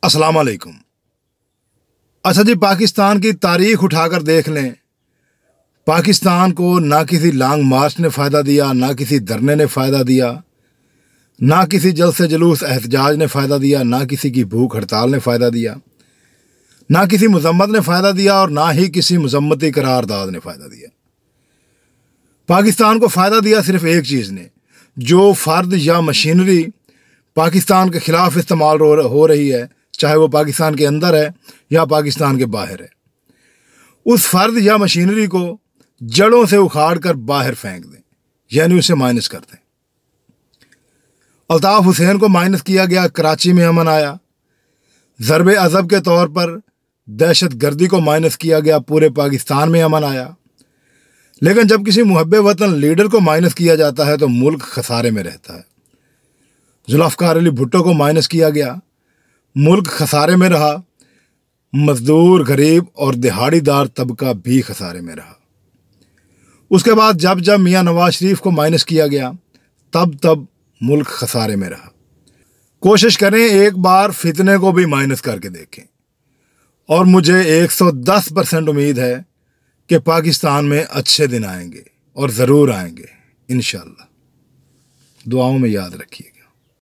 अस्सलाम वालेकुम। अच्छा जी, पाकिस्तान की तारीख उठाकर देख लें, पाकिस्तान को ना किसी लॉन्ग मार्च ने फ़ायदा दिया, ना किसी धरने ने फ़ायदा दिया, ना किसी जल्द से जुलूस एहतजाज ने फ़ायदा दिया, ना किसी की भूख हड़ताल ने फ़ायदा दिया, ना किसी मजम्मत ने फ़ायदा दिया और ना ही किसी मजम्मती करारदाद ने फ़ायदा दिया। पाकिस्तान को फ़ायदा दिया सिर्फ एक चीज़ ने, जो फ़र्द या मशीनरी पाकिस्तान के ख़िलाफ़ इस्तेमाल हो रही है, चाहे वो पाकिस्तान के अंदर है या पाकिस्तान के बाहर है, उस फ़र्द या मशीनरी को जड़ों से उखाड़ कर बाहर फेंक दें, यानी उसे माइनस कर दें। अल्ताफ़ हुसैन को माइनस किया गया, कराची में अमन आया। ज़रब अज़ब के तौर पर दहशत गर्दी को माइनस किया गया, पूरे पाकिस्तान में अमन आया। लेकिन जब किसी मुहब्बे वतन लीडर को माइनस किया जाता है तो मुल्क खसारे में रहता है। जुल्फ़िकार अली भुट्टो को माइनस किया गया, मुल्क खसारे में रहा। मजदूर, गरीब और दिहाड़ीदार तबका भी खसारे में रहा। उसके बाद जब जब मियां नवाज शरीफ को माइनस किया गया, तब तब मुल्क खसारे में रहा। कोशिश करें एक बार फितने को भी माइनस करके देखें, और मुझे 110% उम्मीद है कि पाकिस्तान में अच्छे दिन आएंगे, और ज़रूर आएंगे इंशाअल्लाह। दुआओं में याद रखिए।